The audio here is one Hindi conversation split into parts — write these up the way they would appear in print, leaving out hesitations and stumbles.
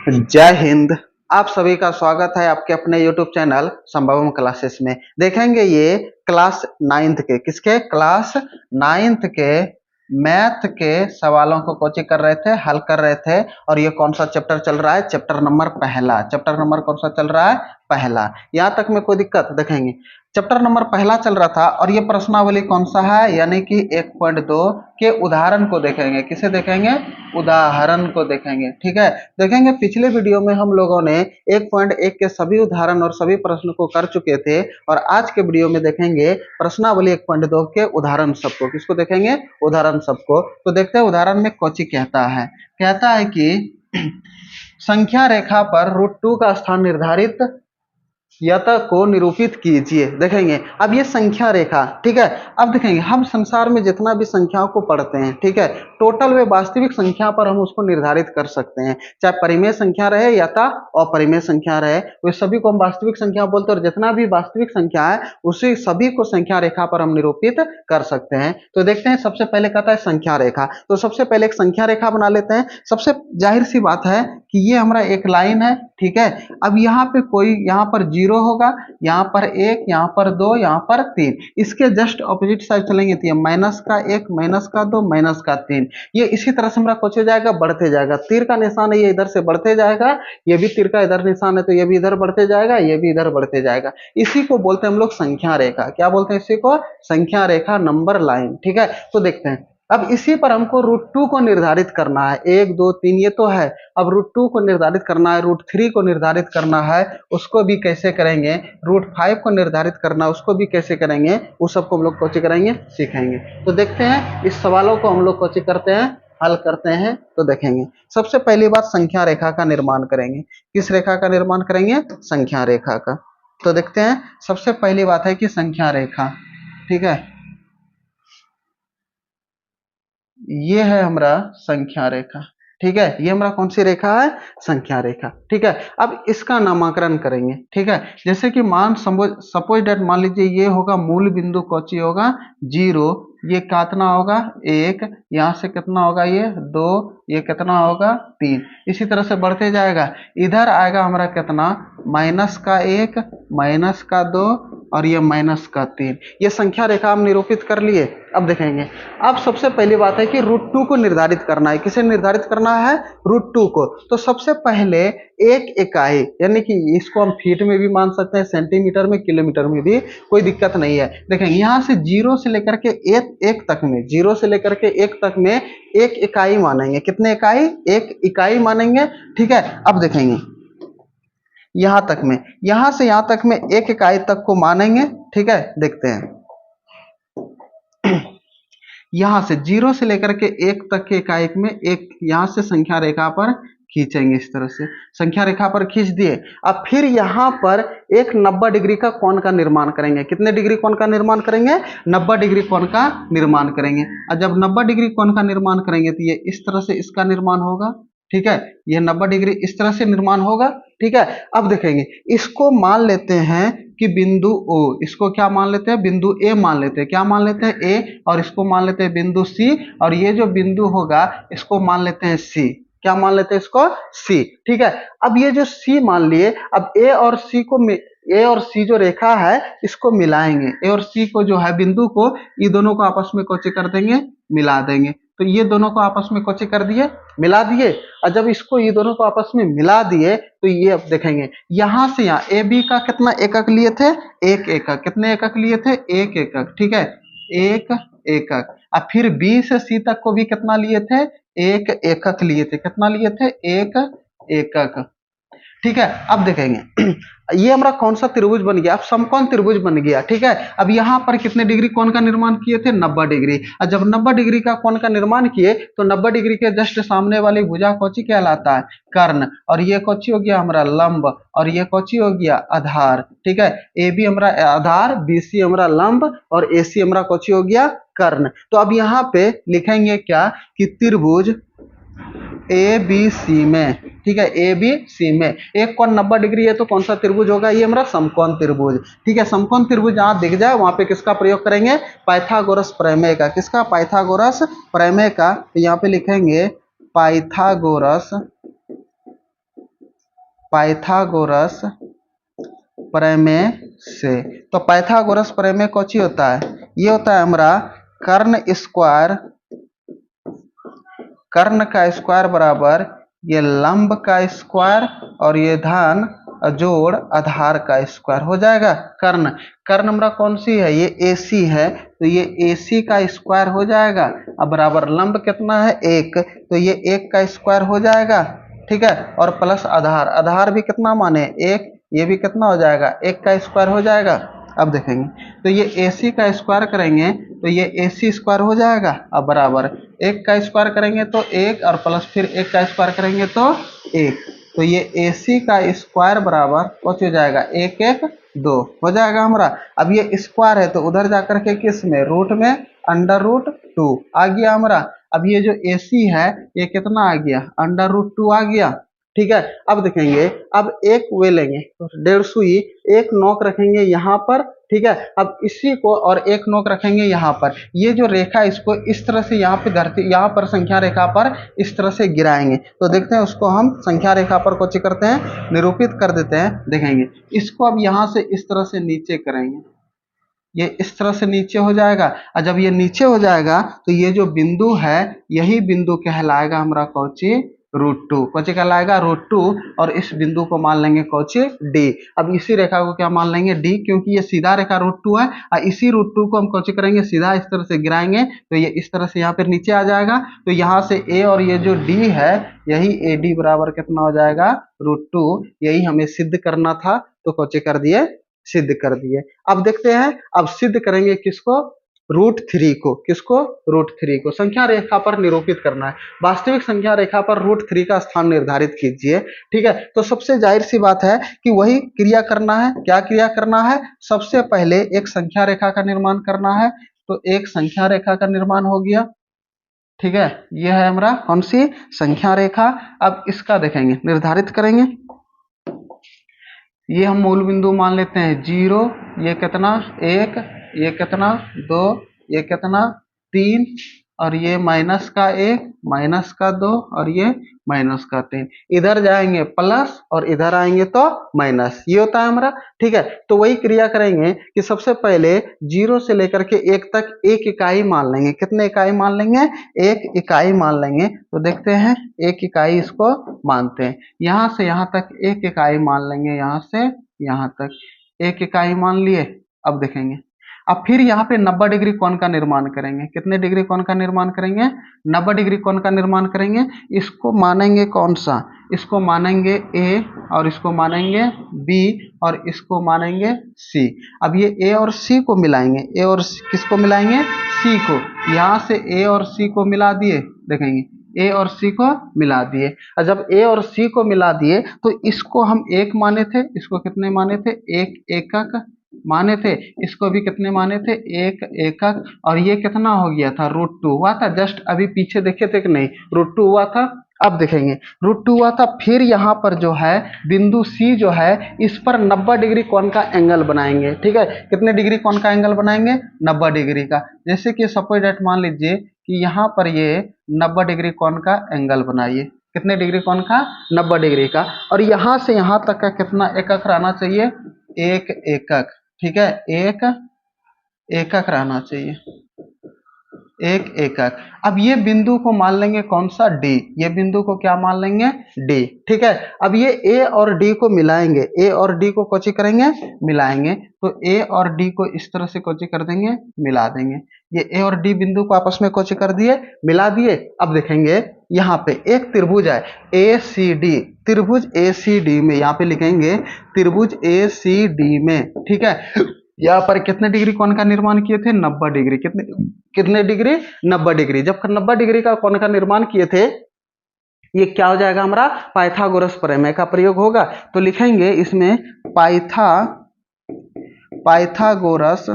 जय हिंद। आप सभी का स्वागत है आपके अपने YouTube चैनल संभवम क्लासेस में। देखेंगे ये क्लास 9th के किसके क्लास 9th के मैथ के सवालों को कोचिंग कर रहे थे, हल कर रहे थे। और ये कौन सा चैप्टर चल रहा है? चैप्टर नंबर पहला। चैप्टर नंबर कौन सा चल रहा है? पहला। यहाँ तक में कोई दिक्कत? देखेंगे चैप्टर नंबर पहला चल रहा था और ये प्रश्नावली कौन सा है? यानी कि 1.2 के उदाहरण को देखेंगे। किसे देखेंगे? उदाहरण को देखेंगे। ठीक है, देखेंगे पिछले वीडियो में हम लोगों ने 1.1 के सभी उदाहरण और सभी प्रश्न को कर चुके थे और आज के वीडियो में देखेंगे प्रश्नावली 1.2 के उदाहरण सबको। किसको देखेंगे? उदाहरण सबको। तो देखते हैं उदाहरण में कोची कहता है। कहता है कि संख्या रेखा पर √2 का स्थान निर्धारित यत को निरूपित कीजिए। देखेंगे अब ये संख्या रेखा, ठीक है। अब देखेंगे हम संसार में जितना भी संख्याओं को पढ़ते हैं, ठीक है, टोटल वे वास्तविक संख्या पर हम उसको निर्धारित कर सकते हैं। चाहे परिमेय संख्या रहे या अपरिमेय संख्या रहे, वे सभी को हम वास्तविक संख्या बोलते हैं। और जितना भी वास्तविक संख्या है उसी सभी को संख्या रेखा पर हम निरूपित कर सकते हैं। तो देखते हैं सबसे पहले कहता है संख्या रेखा। तो सबसे पहले एक संख्या रेखा बना लेते हैं। सबसे जाहिर सी बात है कि ये हमारा एक लाइन है, ठीक है। अब यहाँ पे कोई, यहाँ पर 0 होगा, यहाँ पर 1, यहाँ पर 2, यहाँ पर 3। इसके जस्ट ऑपोजिट साइड चलेंगे तो ये -1, -2, -3। ये इसी तरह से हमारा कुछ हो जाएगा, बढ़ते जाएगा। तीर का निशान है, ये इधर से बढ़ते जाएगा। ये भी तीर का इधर निशान है तो ये भी इधर बढ़ते जाएगा, ये भी इधर बढ़ते जाएगा। इसी को बोलते हैं हम लोग संख्या रेखा। क्या बोलते हैं इसी को? संख्या रेखा, नंबर लाइन, ठीक है। तो देखते हैं अब इसी पर हमको √2 को निर्धारित करना है। 1, 2, 3 ये तो है। अब √2 को निर्धारित करना है, √3 को निर्धारित करना है, उसको भी कैसे करेंगे? √5 को निर्धारित करना है, उसको भी कैसे करेंगे? उस सबको हम लोग कोचिंग करेंगे, सीखेंगे। तो देखते हैं इस सवालों को हम लोग कोचिंग करते हैं, हल करते हैं। तो देखेंगे सबसे पहली बात संख्या रेखा का निर्माण करेंगे। किस रेखा का निर्माण करेंगे? संख्या रेखा का। तो देखते हैं सबसे पहली बात है कि संख्या रेखा, ठीक है, ये है हमारा संख्या रेखा, ठीक है। ये हमारा कौन सी रेखा है? संख्या रेखा, ठीक है। अब इसका नामकरण करेंगे, ठीक है। जैसे कि सपोज डेट मान लीजिए ये होगा मूल बिंदु, कौची होगा? 0। ये कितना होगा? 1। यहाँ से कितना होगा? ये 2। ये कितना होगा? 3। इसी तरह से बढ़ते जाएगा। इधर आएगा हमारा कितना? -1, -2 और ये -3। ये संख्या रेखा हम निरूपित कर लिए। अब देखेंगे, अब सबसे पहली बात है कि √2 को निर्धारित करना है। किसे निर्धारित करना है? √2 को। तो सबसे पहले एक इकाई, यानी कि इसको हम फीट में भी मान सकते हैं, सेंटीमीटर में, किलोमीटर में भी, कोई दिक्कत नहीं है। देखेंगे यहाँ से 0 से लेकर के 1 तक में, 0 से लेकर के 1 तक में एक इकाई मानेंगे। कितने इकाई? एक इकाई मानेंगे, ठीक है। अब देखेंगे यहाँ तक में, यहाँ से यहाँ तक में एक इकाई तक को मानेंगे, ठीक है। देखते हैं यहाँ से 0 से लेकर के 1 तक के इकाई में एक यहाँ से संख्या रेखा पर खींचेंगे। इस तरह से संख्या रेखा पर खींच दिए। अब फिर यहाँ पर एक 90 डिग्री का कोण का निर्माण करेंगे। कितने डिग्री कोण का निर्माण करेंगे? 90 डिग्री कोण का निर्माण करेंगे। और जब 90 डिग्री कोण का निर्माण करेंगे तो ये इस तरह से इसका निर्माण होगा, ठीक है। ये 90 डिग्री इस तरह से निर्माण होगा, ठीक है। अब देखेंगे इसको मान लेते हैं कि बिंदु O, इसको क्या मान लेते हैं? बिंदु A मान लेते हैं। क्या मान लेते हैं? A। और इसको मान लेते हैं बिंदु C। और ये जो बिंदु होगा इसको मान लेते हैं C। क्या मान लेते हैं इसको? C, ठीक है। अब ये जो C मान लिए, अब A और C जो रेखा है इसको मिलाएंगे। A और C को जो है बिंदु को, ये दोनों को आपस में कोची कर देंगे, मिला देंगे। तो ये दोनों को आपस में कोची कर दिए, मिला दिए। और जब इसको ये दोनों को आपस में मिला दिए तो ये अब देखेंगे यहाँ से यहाँ ए बी का कितना एकक लिए थे? 1 एकक। कितने एकक लिए थे? 1 एकक, ठीक है, 1 एकक। अब फिर बी से सी तक को भी कितना लिए थे? 1 एकक लिए थे। कितना लिए थे? 1 एकक, ठीक है। अब देखेंगे ये हमारा कौन सा त्रिभुज बन गया? अब समकोण त्रिभुज बन गया, ठीक है। अब यहाँ पर कितने डिग्री कोण का निर्माण किए थे? 90 डिग्री। और जब 90 डिग्री का कोण का निर्माण किए तो 90 डिग्री के जस्ट सामने वाली भुजा कौची कहलाता है? कर्ण। और ये कौची हो गया हमारा? लंब। और ये कौची हो गया? आधार, ठीक है। ए बी हमारा आधार, बी सी हमारा लंब और ए सी हमारा कौची हो गया? कर्ण। तो अब यहाँ पे लिखेंगे क्या कि त्रिभुज ए बी सी में, ठीक है, ए बी सी में एक कोण 90 डिग्री है तो कौन सा त्रिभुज होगा? ये हमारा समकोण त्रिभुज, ठीक है। समकोण त्रिभुज जहां दिख जाए वहां पे किसका प्रयोग करेंगे? पाइथागोरस प्रमेय का। किसका? पाइथागोरस प्रमेय का। तो यहाँ पे लिखेंगे पाइथागोरस पाइथागोरस प्रमेय से। तो पाइथागोरस प्रमेय कौची होता है? ये होता है हमारा कर्ण का स्क्वायर बराबर ये लंब का स्क्वायर और ये धन जोड़ आधार का स्क्वायर हो जाएगा। कर्ण हमारा कौन सी है? ये AC है, तो ये AC का स्क्वायर हो जाएगा। अब बराबर लंब कितना है? 1, तो ये 1 का स्क्वायर हो जाएगा, ठीक है। और प्लस आधार भी कितना माने? 1, ये भी कितना हो जाएगा? 1 का स्क्वायर हो जाएगा। अब देखेंगे तो ये AC का स्क्वायर करेंगे तो ये AC स्क्वायर हो जाएगा। अब बराबर 1 का स्क्वायर करेंगे तो 1 और प्लस फिर 1 का स्क्वायर करेंगे तो 1, तो ये AC का स्क्वायर बराबर कुछ हो जाएगा 1 1 2 हो जाएगा हमारा। अब ये स्क्वायर है तो उधर जाकर के किस में? रूट में, √2 आ गया हमारा। अब ये जो AC है ये कितना आ गया? √2 आ गया, ठीक है। अब देखेंगे, अब एक वे लेंगे तो 1.5 सुई, एक नोक रखेंगे यहाँ पर, ठीक है। अब इसी को और एक नोक रखेंगे यहाँ पर। ये जो रेखा इसको इस तरह से यहाँ पे धरती, यहाँ पर संख्या रेखा पर इस तरह से गिराएंगे तो देखते हैं उसको हम संख्या रेखा पर कुछ करते हैं, निरूपित कर देते हैं। देखेंगे इसको अब यहाँ से इस तरह से नीचे करेंगे, ये इस तरह से नीचे हो जाएगा। और जब ये नीचे हो जाएगा तो ये जो बिंदु है यही बिंदु कहलाएगा हमारा कौची? √2। कौची कहलाएगा? √2। और इस बिंदु को मान लेंगे कौची? D। अब इसी रेखा को क्या मान लेंगे? D, क्योंकि ये सीधा रेखा √2 है और इसी √2 को हम कौची करेंगे? सीधा इस तरह से गिराएंगे तो ये इस तरह से यहाँ पर नीचे आ जाएगा। तो यहाँ से A और ये जो D है यही AD बराबर कितना हो जाएगा? √2। यही हमें सिद्ध करना था तो कौची कर दिए? सिद्ध कर दिए। अब देखते हैं, अब सिद्ध करेंगे किसको? √3 को। किसको? √3 को संख्या रेखा पर निरूपित करना है। वास्तविक संख्या रेखा पर √3 का स्थान निर्धारित कीजिए, ठीक है। तो सबसे जाहिर सी बात है कि वही क्रिया करना है। क्या क्रिया करना है? सबसे पहले एक संख्या रेखा का निर्माण करना है। तो एक संख्या रेखा का निर्माण हो गया, ठीक है। यह है हमारा कौन सी? संख्या रेखा। अब इसका देखेंगे, निर्धारित करेंगे। ये हम मूल बिंदु मान लेते हैं 0, ये कितना? 1, ये कितना? 2, ये कितना? 3, और ये माइनस का 1, माइनस का 2 और ये माइनस का 3। इधर जाएंगे प्लस और इधर आएंगे तो माइनस, ये होता है हमारा, ठीक है। तो वही क्रिया करेंगे कि सबसे पहले 0 से लेकर के 1 तक एक इकाई मान लेंगे। कितने इकाई मान लेंगे? 1 इकाई मान लेंगे। तो देखते हैं 1 इकाई इसको मानते हैं। यहाँ से यहाँ तक 1 इकाई मान लेंगे, यहाँ से यहाँ तक 1 इकाई मान लिए। अब देखेंगे, अब फिर यहाँ पे 90 डिग्री कोण का निर्माण करेंगे। कितने डिग्री कोण का निर्माण करेंगे? 90 डिग्री कोण का निर्माण करेंगे। इसको मानेंगे कौन सा? इसको मानेंगे A और इसको मानेंगे B और इसको मानेंगे C। अब ये A और C को मिलाएंगे। A और किसको मिलाएंगे? C को। यहाँ से A और C को मिला दिए, देखेंगे A और C को मिला दिए। और जब A और C को मिला दिए तो इसको हम 1 माने थे, इसको कितने माने थे? 1 एकक माने थे। इसको भी कितने माने थे? 1 एकक। और ये कितना हो गया था? √2 हुआ था। जस्ट अभी पीछे देखे थे कि नहीं? √2 हुआ था। अब देखेंगे √2 हुआ था। फिर यहाँ पर जो है बिंदु C जो है इस पर 90 डिग्री कोण का एंगल बनाएंगे, ठीक है। कितने डिग्री कोण का एंगल बनाएंगे? 90 डिग्री का। जैसे कि सपोज डेट मान लीजिए कि यहाँ पर ये 90 डिग्री कोण का एंगल बनाइए। कितने डिग्री कोण का? 90 डिग्री का। और यहाँ से यहाँ तक का कितना एकक रहना चाहिए? 1 एकक, ठीक है। 1 एकक रहना चाहिए, 1 एकक। अब ये बिंदु को मान लेंगे कौन सा? D। ये बिंदु को क्या मान लेंगे? D, ठीक है। अब ये A और D को मिलाएंगे। A और D को कोची करेंगे? मिलाएंगे। तो A और D को इस तरह से कोची कर देंगे? मिला देंगे। ये A और D बिंदु को आपस में कोची कर दिए? मिला दिए। अब देखेंगे यहाँ पे एक त्रिभुज है ACD, त्रिभुज ACD में यहाँ पे लिखेंगे त्रिभुज ACD में, ठीक है। यहाँ पर कितने डिग्री कोण का निर्माण किए थे? 90 डिग्री। कितने डिग्री? 90 डिग्री। जब 90 डिग्री का कोण का निर्माण किए थे, ये क्या हो जाएगा हमारा? पाइथागोरस प्रमेय का प्रयोग होगा। तो लिखेंगे इसमें पाइथागोरस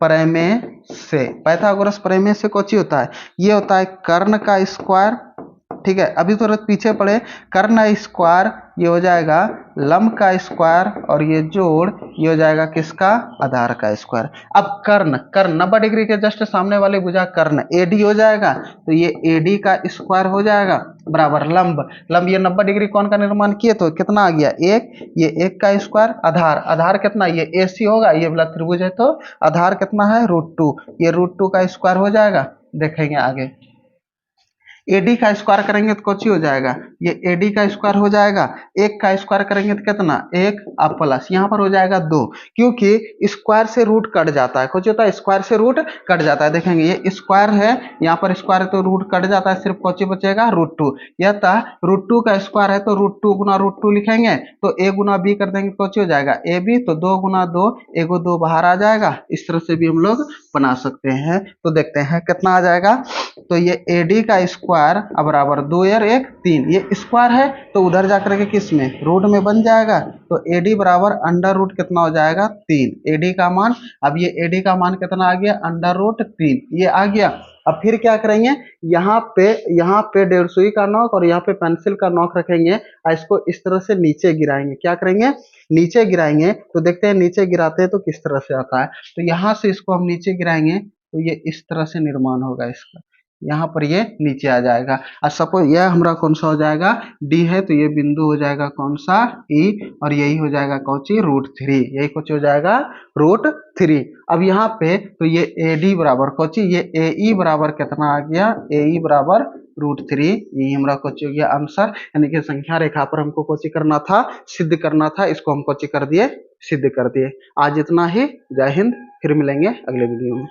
प्रमेय से। पाइथागोरस प्रमेय से कौन सी होता है? ये होता है कर्ण का स्क्वायर ठीक है। अभी तुरंत पीछे पड़े, कर्ण स्क्वायर ये हो जाएगा लंब का स्क्वायर, और ये जोड़ ये हो जाएगा किसका, आधार का स्क्वायर। अब कर्ण, कर्ण 90 डिग्री के जस्ट सामने वाले भुजा कर्ण एडी हो जाएगा, तो ये एडी का स्क्वायर हो जाएगा बराबर लंब, लंब ये 90 डिग्री कोण का निर्माण किए तो कितना आ गया एक, ये एक का स्क्वायर, आधार, आधार कितना, ये AC होगा, ये वाला त्रिभुज है तो आधार कितना है √2, ये √2 का स्क्वायर हो जाएगा। देखेंगे आगे, एडी का स्क्वायर करेंगे तो कुछ हो जाएगा, ये एडी का स्क्वायर हो जाएगा, एक का स्क्वायर करेंगे तो कितना एक, अब प्लस यहाँ पर हो जाएगा 2, क्योंकि स्क्वायर से रूट कट जाता है, कुछ होता है स्क्वायर से रूट कट जाता है। देखेंगे ये स्क्वायर है, यहाँ पर स्क्वायर है तो रूट कट जाता है, सिर्फ कुछ बचेगा √2, यह था √2 का स्क्वायर है तो √2 गुना √2 लिखेंगे, तो a गुना b कर देंगे कुछ हो जाएगा ab, तो 2 गुना 2, एगो 2 बाहर आ जाएगा। इस तरह से भी हम लोग बना सकते हैं। तो देखते हैं कितना आ जाएगा, तो ये AD का स्क्वायर अब बराबर 2 और 1 3, ये स्क्वायर है तो उधर जाकर के किस में रूट में बन जाएगा, तो AD बराबर अंडर रूट कितना हो जाएगा 3, AD का मान, अब ये AD का मान कितना आ गया अंडर रूट 3, ये आ गया। अब फिर क्या करेंगे, यहाँ पे 1.5 सुई का नोक और यहाँ पे पेंसिल का नोक रखेंगे और इसको इस तरह से नीचे गिराएंगे। क्या करेंगे, नीचे गिराएंगे, तो देखते हैं नीचे गिराते हैं तो किस तरह से आता है। तो यहाँ से इसको हम नीचे गिराएंगे तो ये इस तरह से निर्माण होगा इसका, यहाँ पर ये नीचे आ जाएगा। और सपोज यह हमारा कौन सा हो जाएगा डी है, तो ये बिंदु हो जाएगा कौन सा ई, और यही हो जाएगा कौची √3, यही कुछ हो जाएगा √3। अब यहाँ पे तो ये AD बराबर कौची, ये AE बराबर कितना आ गया, AE बराबर √3, यही हमारा कोची हो गया आंसर, यानी कि संख्या रेखा पर हमको कोची करना था, सिद्ध करना था, इसको हम कोची कर दिए, सिद्ध कर दिए। आज इतना ही, जय हिंद, फिर मिलेंगे अगले वीडियो में।